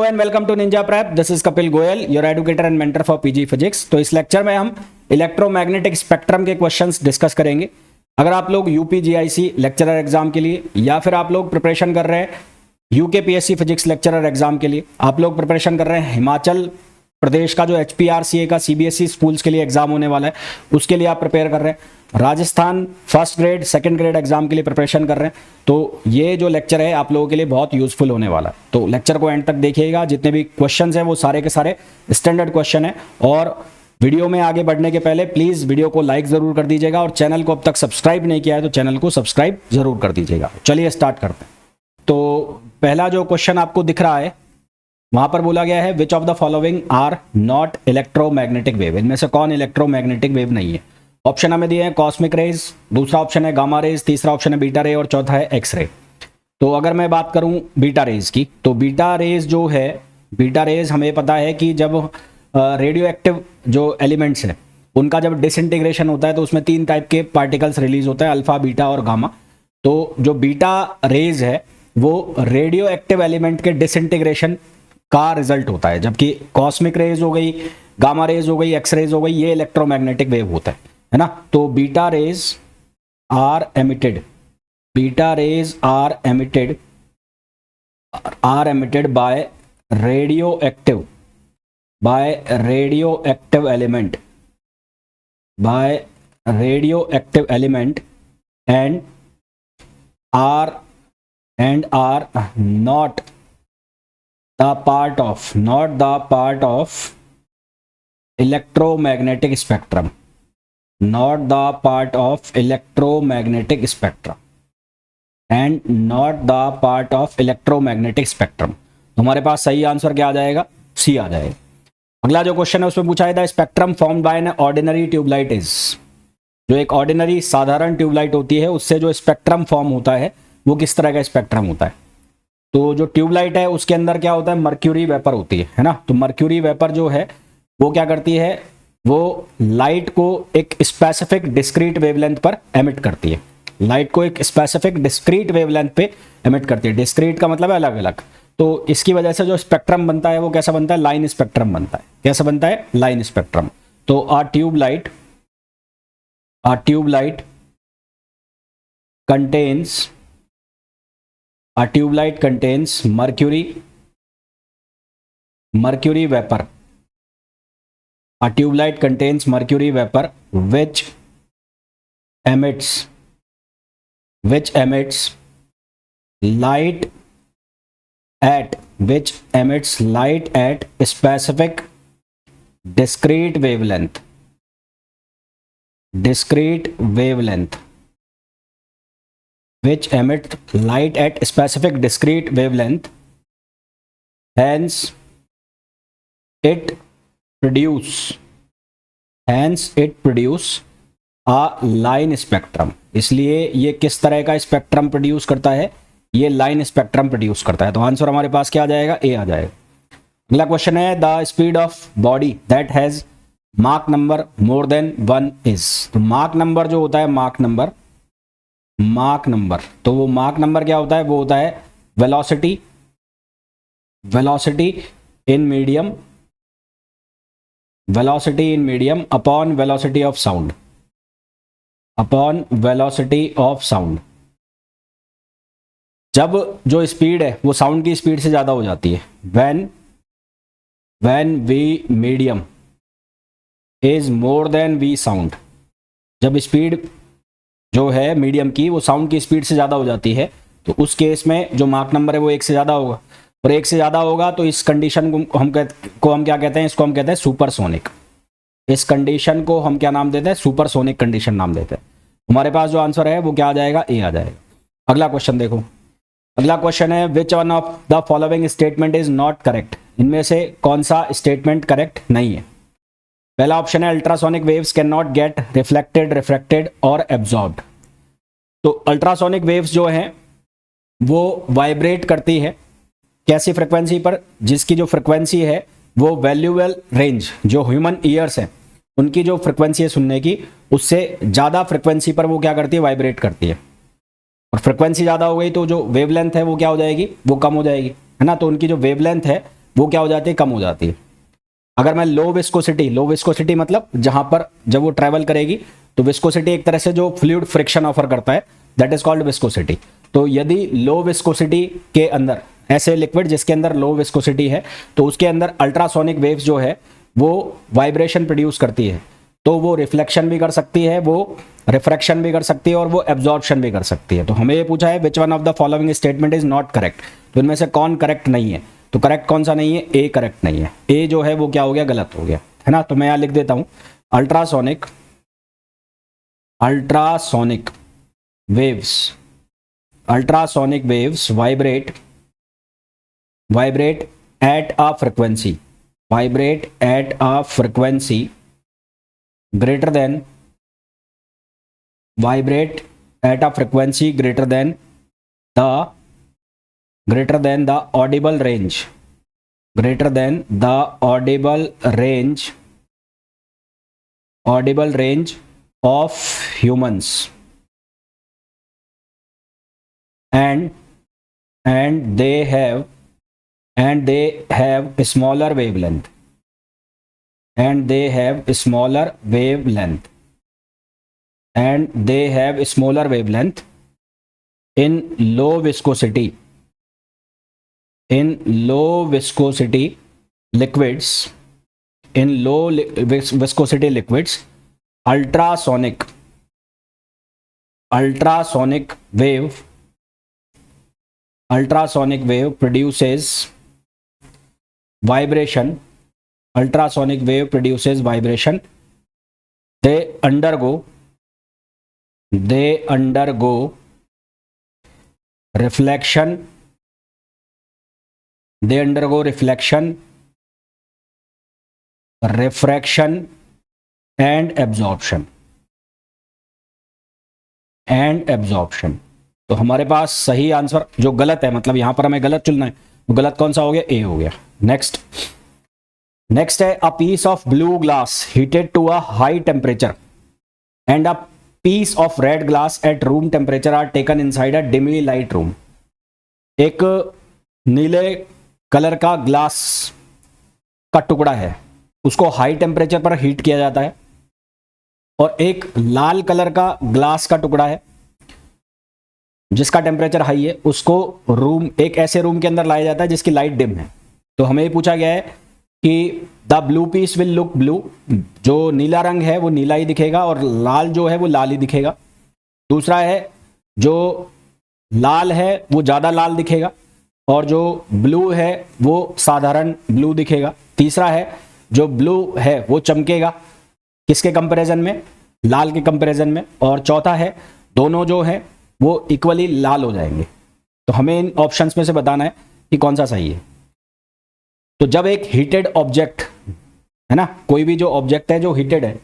And welcome to Ninja prep. This is Kapil Goyal, your educator and mentor for PG physics. तो इस lecture में हम electromagnetic spectrum के questions discuss करेंगे। अगर आप लोग यूपीजीआईसी लेक्चरर एग्जाम के लिए या फिर आप लोग प्रिपरेशन कर रहे हैं यूकेपीएससी फिजिक्स लेक्चरर एग्जाम के लिए, आप लोग प्रिपरेशन कर रहे हैं हिमाचल प्रदेश का जो एचपीआरसीए का सीबीएसई स्कूल्स के लिए एग्जाम होने वाला है उसके लिए आप प्रिपेयर कर रहे हैं, Rajasthan first grade second grade exam के लिए प्रिपरेशन कर रहे हैं, तो ये जो लेक्चर है आप लोगों के लिए बहुत यूजफुल होने वाला है। तो लेक्चर को एंड तक देखिएगा। जितने भी क्वेश्चंस हैं वो सारे के सारे स्टैंडर्ड क्वेश्चन है। और वीडियो में आगे बढ़ने के पहले प्लीज वीडियो को लाइक जरूर कर दीजिएगा और चैनल को अब तक सब्सक्राइब नहीं किया है तो चैनल को सब्सक्राइब जरूर कर दीजिएगा। चलिए स्टार्ट करते हैं। तो पहला जो क्वेश्चन आपको दिख रहा है वहां पर बोला गया है which of the following are not electromagnetic wave. इनमें से कौन इलेक्ट्रोमैग्नेटिक वेव नहीं है। ऑप्शन हमें दिए हैं कॉस्मिक रेज, दूसरा ऑप्शन है गामा रेज, तीसरा ऑप्शन है बीटा रे और चौथा है एक्स रे। तो अगर मैं बात करूं बीटा रेज की, तो बीटा रेज जो है, बीटा रेज हमें पता है कि जब रेडियो एक्टिव जो एलिमेंट्स हैं उनका जब डिसइंटीग्रेशन होता है तो उसमें 3 टाइप के पार्टिकल्स रिलीज होते हैं, अल्फा, बीटा और गामा। तो जो बीटा रेज है वो रेडियो एक्टिव एलिमेंट के डिसइंटीग्रेशन का रिजल्ट होता है, जबकि कॉस्मिक रेज हो गई, गामा रेज हो गई, एक्स रेज हो गई, ये इलेक्ट्रोमैग्नेटिक वेव होता है ना। तो beta rays are emitted, beta rays are emitted by radioactive element, by radioactive element and are not the part of electromagnetic spectrum, not the part of electromagnetic spectrum and not the part of electromagnetic spectrum। हमारे पास सही answer क्या आ जाएगा? सी आ जाएगा। अगला जो question है उसमें पूछा है the spectrum formed by an ordinary tubelight is. जो एक ऑर्डिनरी साधारण ट्यूबलाइट होती है उससे जो स्पेक्ट्रम फॉर्म होता है वो किस तरह का स्पेक्ट्रम होता है। तो जो ट्यूबलाइट है उसके अंदर क्या होता है, मर्क्यूरी वेपर होती है ना। तो मर्क्यूरी वेपर जो है वो क्या करती है, वो लाइट को एक स्पेसिफिक डिस्क्रीट वेवलेंथ पर एमिट करती है, लाइट को एक स्पेसिफिक डिस्क्रीट वेवलेंथ पे एमिट करती है। डिस्क्रीट का मतलब है अलग अलग। तो इसकी वजह से जो स्पेक्ट्रम बनता है वो कैसा बनता है, लाइन स्पेक्ट्रम बनता है। कैसा बनता है, लाइन स्पेक्ट्रम। तो आ tubelight contains mercury vapor. A tubelight contains mercury vapor which emits light at specific discrete wavelength which emit light at specific discrete wavelength, hence it produce a line spectrum। इसलिए ये किस तरह का spectrum produce करता है, ये line spectrum produce करता है। तो आंसर हमारे पास क्या आ जाएगा, ए आ जाएगा। अगला क्वेश्चन है the speed of body that has mach number more than 1 is. तो माक नंबर जो होता है, माक नंबर, तो वो माक नंबर क्या होता है, वो होता है velocity in medium upon velocity of sound. जब जो स्पीड है वो साउंड की स्पीड से ज्यादा हो जाती है, when V medium is more than V sound. जब स्पीड जो है मीडियम की वो साउंड की स्पीड से ज़्यादा हो जाती है तो उस केस में जो मार्क नंबर है वो 1 से ज़्यादा होगा, और 1 से ज़्यादा होगा तो इस कंडीशन को हम क्या कहते हैं, इसको हम कहते हैं सुपरसोनिक। इस कंडीशन को हम क्या नाम देते हैं, सुपरसोनिक कंडीशन नाम देते हैं। हमारे पास जो आंसर है वो क्या आ जाएगा, ए आ जाएगा। अगला क्वेश्चन देखो। अगला क्वेश्चन है which one of the following statement is not correct. इनमें से कौन सा स्टेटमेंट करेक्ट नहीं है। पहला ऑप्शन है ultrasonic waves can not gate refracted और एब्जॉर्ब्ड। तो अल्ट्रासोनिक वेव्स जो हैं वो वाइब्रेट करती है कैसी फ्रिक्वेंसी पर, जिसकी जो फ्रिक्वेंसी है वो वैल्यूएबल रेंज, जो ह्यूमन ईयर्स हैं उनकी जो फ्रिक्वेंसी है सुनने की, उससे ज़्यादा फ्रिक्वेंसी पर वो क्या करती है, वाइब्रेट करती है। और फ्रिक्वेंसी ज़्यादा हो गई तो जो वेवलेंथ है वो क्या हो जाएगी, वो कम हो जाएगी, है ना। तो उनकी जो वेवलेंथ है वो क्या हो जाती है, कम हो जाती है। अगर मैं लो विस्कोसिटी मतलब जहां पर जब वो ट्रेवल करेगी तो विस्कोसिटी एक तरह से जो फ्लूइड फ्रिक्शन ऑफर करता है, दैट इज कॉल्ड विस्कोसिटी। तो यदि लो विस्कोसिटी के अंदर ऐसे लिक्विड जिसके अंदर लो विस्कोसिटी है, तो उसके अंदर अल्ट्रासोनिक वेव्स जो है वो वाइब्रेशन प्रोड्यूस करती है, तो वो रिफ्लेक्शन भी कर सकती है, वो रिफ्रैक्शन भी कर सकती है और वो एब्जॉर्प्शन भी कर सकती है। तो हमें ये पूछा है which one of the following statement is not correct, तो इनमें से कौन करेक्ट नहीं है। तो करेक्ट कौन सा नहीं है, ए करेक्ट नहीं है, ए जो है वो क्या हो गया, गलत हो गया, है ना। तो मैं यहां लिख देता हूं ultrasonic waves vibrate at a frequency greater than vibrate at a frequency greater than the audible range of humans, and they have a smaller wavelength and they have a smaller wavelength in low viscosity liquids, ultrasonic wave produces vibration. They undergo reflection, refraction and absorption. तो हमारे पास सही answer जो गलत है, मतलब यहां पर हमें गलत चुनना है, वो गलत कौन सा हो गया, ए हो गया। नेक्स्ट है a piece of blue glass heated to a high temperature and a piece of red glass at room temperature are taken inside a dimly light room. एक नीले कलर का ग्लास का टुकड़ा है, उसको हाई टेम्परेचर पर heat किया जाता है, और एक लाल कलर का ग्लास का टुकड़ा है जिसका टेम्परेचर हाई है, उसको एक ऐसे रूम के अंदर लाया जाता है जिसकी लाइट डिम है। तो हमें ये पूछा गया है कि the blue piece will look blue, जो नीला रंग है वो नीला ही दिखेगा और लाल जो है वो लाल ही दिखेगा। दूसरा है जो लाल है वो ज़्यादा लाल दिखेगा और जो ब्लू है वो साधारण ब्लू दिखेगा। तीसरा है जो ब्लू है वो चमकेगा, किसके कंपैरिजन में, लाल के कंपैरिजन में। और चौथा है दोनों जो है वो इक्वली लाल हो जाएंगे। तो हमें इन ऑप्शंस में से बताना है कि कौन सा सही है। तो जब एक हीटेड ऑब्जेक्ट है ना, कोई भी जो ऑब्जेक्ट है जो हीटेड है,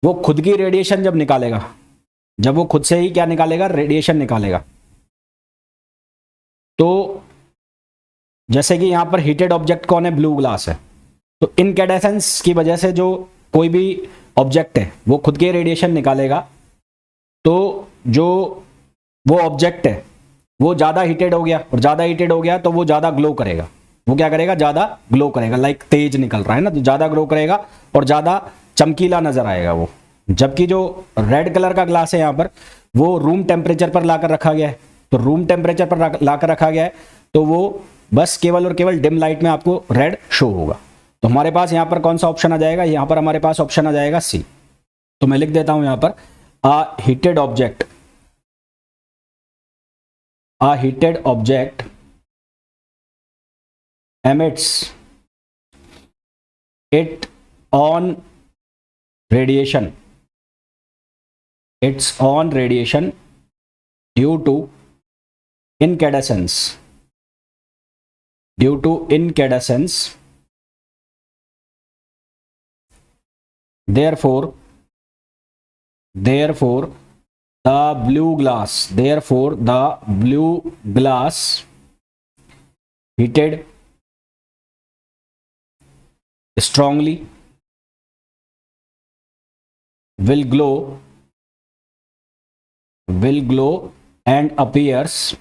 वो खुद की रेडिएशन जब निकालेगा, जब वो खुद से ही क्या निकालेगा, रेडिएशन निकालेगा। तो जैसे कि यहां पर हीटेड ऑब्जेक्ट कौन है, ब्लू ग्लास है, तो इनकैंडेसेंस की वजह से जो कोई भी ऑब्जेक्ट है वो खुद के रेडिएशन निकालेगा, तो जो वो ऑब्जेक्ट है वो ज़्यादा हीटेड हो गया, और ज़्यादा हीटेड हो गया तो वो ज़्यादा ग्लो करेगा। वो क्या करेगा, ज़्यादा ग्लो करेगा, लाइक तेज निकल रहा है ना, तो ज़्यादा ग्लो करेगा और ज़्यादा चमकीला नजर आएगा वो। जबकि जो रेड कलर का ग्लास है यहाँ पर, वो रूम टेम्परेचर पर लाकर रखा गया है, तो रूम टेम्परेचर पर लाकर रखा गया है, तो वो बस केवल और केवल डिम लाइट में आपको रेड शो होगा। तो हमारे पास यहाँ पर कौन सा ऑप्शन आ जाएगा, यहाँ पर हमारे पास ऑप्शन आ जाएगा सी। तो मैं लिख देता हूं यहाँ पर a heated object emits its own radiation due to incandescence therefore the blue glass heated strongly will glow and appears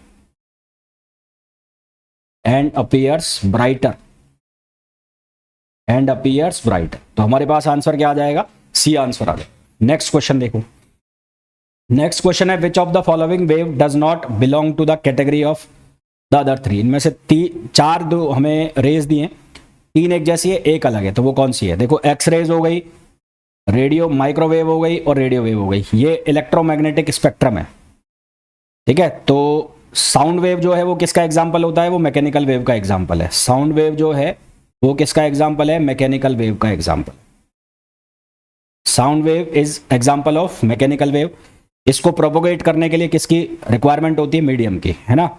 brighter and appears bright. तो हमारे पास आंसर क्या आ जाएगा, सी आंसर आ जाएगा। नेक्स्ट क्वेश्चन देखो, नेक्स्ट क्वेश्चन है which of the following wave does not belong to the category of the other three. इनमें से चार दो हमें रेज दिए, तीन एक जैसी है, एक अलग है, तो वो कौन सी है। देखो एक्स रेज हो गई, रेडियो माइक्रोवेव हो गई और रेडियो वेव हो गई। ये इलेक्ट्रोमैग्नेटिक स्पेक्ट्रम है, ठीक है। तो साउंड वेव जो है वो किसका एग्जाम्पल होता है, वो मैकेनिकल वेव का एग्जाम्पल है। साउंड वेव जो है वो किसका एग्जाम्पल है, मैकेनिकल वेव का example. Sound wave is example of mechanical wave. इसको प्रोपोगेट करने के लिए किसकी रिक्वायरमेंट होती है, मीडियम की, है ना।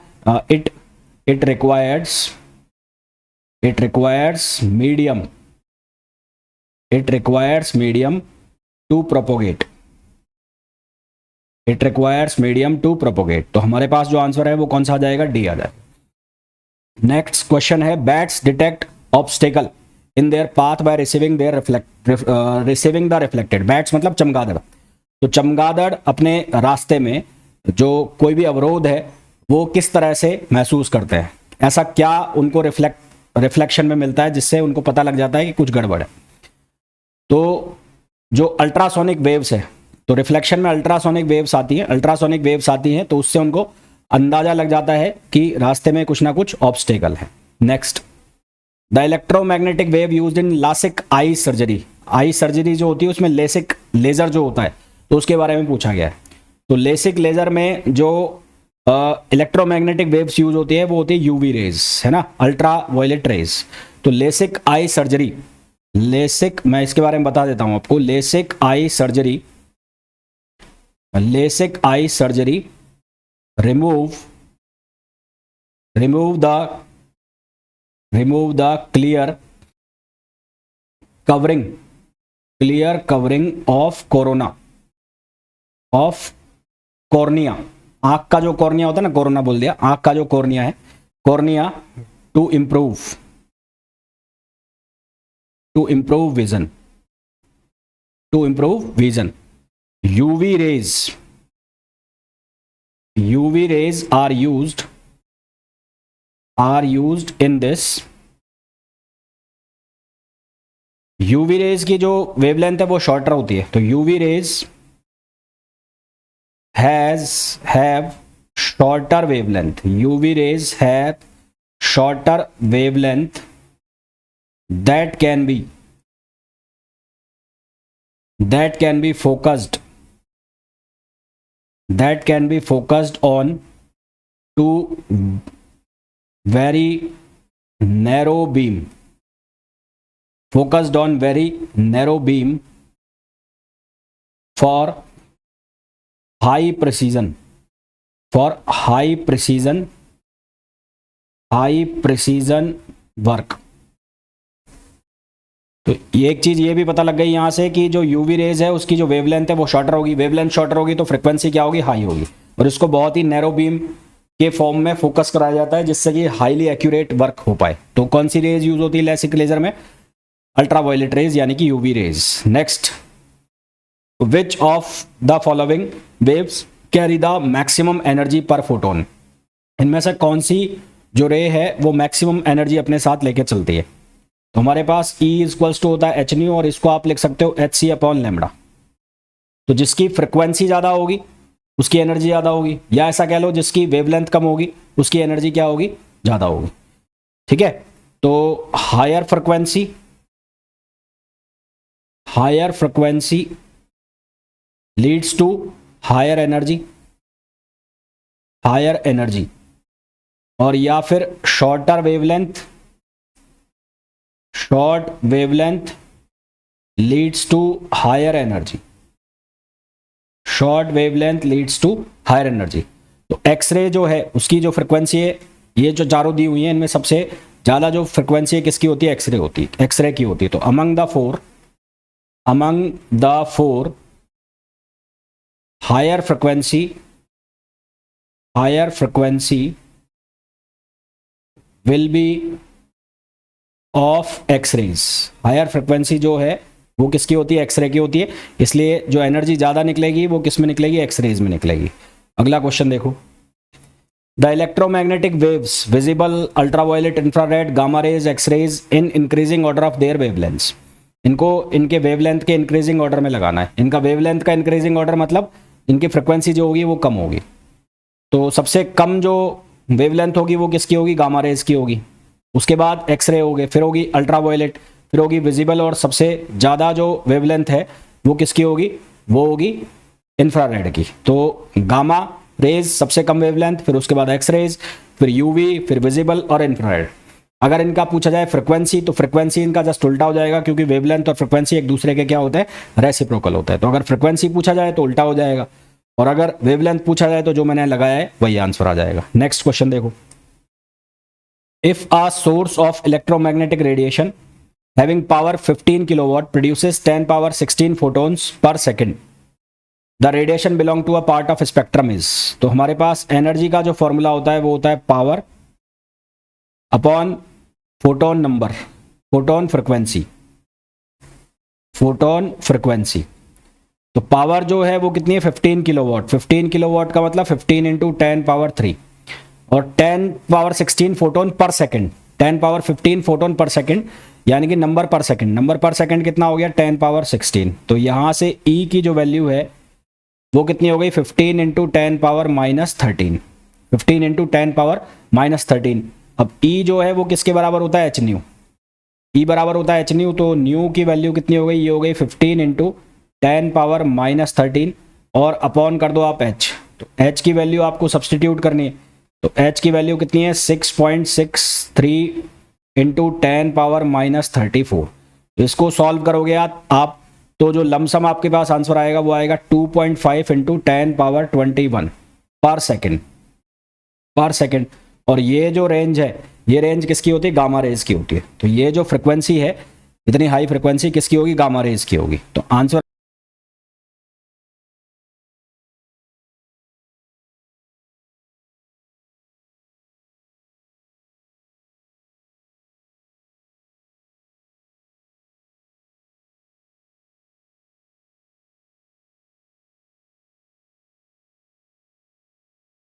It requires medium to propagate. It requires medium to propagate. तो हमारे पास जो आंसर है वो कौन सा आ जाएगा, डी आ जाएगा। नेक्स्ट क्वेश्चन है bats detect obstacle in their path by receiving the reflected. Bats मतलब चमगादड़। तो चमगादड़ अपने रास्ते में जो कोई भी अवरोध है वो किस तरह से महसूस करते हैं, ऐसा क्या उनको रिफ्लेक्शन में मिलता है जिससे उनको पता लग जाता है कि कुछ गड़बड़ है। तो जो अल्ट्रासोनिक वेव्स है, तो रिफ्लेक्शन में अल्ट्रासोनिक वेव्स आती हैं, तो उससे उनको अंदाजा लग जाता है कि रास्ते में कुछ ना कुछ ऑब्स्टेकल है। Next, the electromagnetic wave used in LASIK eye surgery. Eye surgery जो होती है उसमें लेसिक लेजर जो होता है, तो उसके बारे में पूछा गया है। तो लेसिक लेजर में जो इलेक्ट्रोमैग्नेटिक वेव्स यूज होती है वो होती है यूवी रेज, है ना, अल्ट्रा वायलेट रेज। तो लेसिक आई सर्जरी, मैं इसके बारे में बता देता हूं आपको। LASIK eye surgery remove the clear covering of cornea. आंख का जो कॉर्निया होता है ना, कोरोना बोल दिया, आंख का जो कॉर्निया है, cornea to improve vision. UV rays are used in this। UV rays की जो वेवलेंथ है वो शॉर्टर होती है, तो UV rays have shorter wavelength। UV rays have shorter wavelength that can be focused on to very narrow beam for high precision work. तो एक चीज ये भी पता लग गई यहां से कि जो यूवी रेज है उसकी जो वेवलेंथ है वो शॉर्टर होगी। वेवलेंथ शॉर्टर होगी तो फ्रीक्वेंसी क्या होगी, हाई होगी, और इसको बहुत ही नैरो बीम के फॉर्म में फोकस कराया जाता है जिससे कि हाईली एक्यूरेट वर्क हो पाए। तो कौन सी रेज यूज होती है लेसिक लेजर में, अल्ट्रावायलेट रेज यानी कि UV rays. Next, which of the following waves carry the maximum energy पर फोटोन। इनमें से कौन सी जो रे है वो मैक्सिमम एनर्जी अपने साथ लेके चलती है। तो हमारे पास E इक्वल्स टू होता है एच न्यू, और इसको आप लिख सकते हो HC अपॉन लैम्बडा। तो जिसकी फ्रिक्वेंसी ज़्यादा होगी उसकी एनर्जी ज़्यादा होगी, या ऐसा कह लो जिसकी वेवलेंथ कम होगी उसकी एनर्जी क्या होगी, ज़्यादा होगी, ठीक है। तो higher frequency leads to higher energy, और या फिर short wavelength leads to higher energy. तो एक्सरे जो है उसकी जो फ्रिक्वेंसी है, ये जो चारों दी हुई है इनमें सबसे ज्यादा जो फ्रिक्वेंसी है किसकी होती है, एक्सरे की होती है। तो among the four higher frequency will be of X rays. Higher frequency जो है वो किसकी होती है, एक्सरे की होती है, इसलिए जो एनर्जी ज़्यादा निकलेगी वो किस में निकलेगी, एक्सरेज में निकलेगी। अगला क्वेश्चन देखो, the electromagnetic waves visible ultraviolet infrared gamma rays X rays in increasing order of their wavelengths, इनको इनके वेवलेंथ के इंक्रीजिंग ऑर्डर में लगाना है। इनका वेवलेंथ का इंक्रीजिंग ऑर्डर मतलब इनकी फ्रिक्वेंसी जो होगी वो कम होगी। तो सबसे कम जो वेवलेंथ होगी वो किसकी होगी, गामा रेज की होगी। उसके बाद एक्सरे होगी, फिर होगी अल्ट्रावायलेट, फिर होगी विजिबल, और सबसे ज़्यादा जो वेवलेंथ है वो किसकी होगी, वो होगी इंफ्रारेड की। तो गामा रेज सबसे कम वेवलेंथ, फिर उसके बाद एक्स रेज, फिर यूवी, फिर विजिबल और इंफ्रारेड। अगर इनका पूछा जाए फ्रिक्वेंसी, तो फ्रिक्वेंसी इनका जस्ट उल्टा हो जाएगा, क्योंकि वेवलेंथ और फ्रिक्वेंसी एक दूसरे के क्या होते हैं, रेसिप्रोकल होता है। तो अगर फ्रिक्वेंसी पूछा जाए तो उल्टा हो जाएगा, और अगर वेवलेंथ पूछा जाए तो जो मैंने लगाया है वही आंसर आ जाएगा। नेक्स्ट क्वेश्चन देखो, if a source of electromagnetic radiation having power 15 kilowatt produces 10 power 16 photons per second, the radiation belong to a part of spectrum is. तो हमारे पास एनर्जी का जो फॉर्मूला होता है वो होता है power upon photon number, photon frequency, photon frequency. तो पावर जो है वो कितनी है, 15 किलोवाट। 15 किलोवाट का मतलब 15 इंटू 10 पावर 3, और 10 पावर 16 फोटोन पर सेकेंड, 10 पावर 15 फोटोन पर सेकेंड, यानी कि नंबर पर सेकेंड। नंबर पर सेकेंड कितना हो गया, 10 पावर 16। तो यहाँ से ई की जो वैल्यू है वो कितनी हो गई, 15 into 10 power minus 13, 15 into 10 power minus 13। अब ई जो है वो किसके बराबर होता है, एच न्यू। ई बराबर होता है एच न्यू, तो न्यू की वैल्यू कितनी हो गई, ये हो गई 15 इंटू 10 पावर माइनस 13, और अपॉन कर दो आप एच। तो एच की वैल्यू आपको सब्सटीट्यूट करनी है, तो एच की वैल्यू कितनी है, 6.63 इंटू 10 पावर माइनस 34। इसको सॉल्व करोगे आप तो जो लमसम आपके पास आंसर आएगा वो आएगा 2.5 इंटू 10 पावर 21 पर सेकेंड, पर सेकेंड। और ये जो रेंज है, ये रेंज किसकी होती है, गामा रेज की होती है। तो ये जो फ्रिक्वेंसी है, इतनी हाई फ्रिक्वेंसी किसकी होगी, गामा रेज की होगी। तो आंसर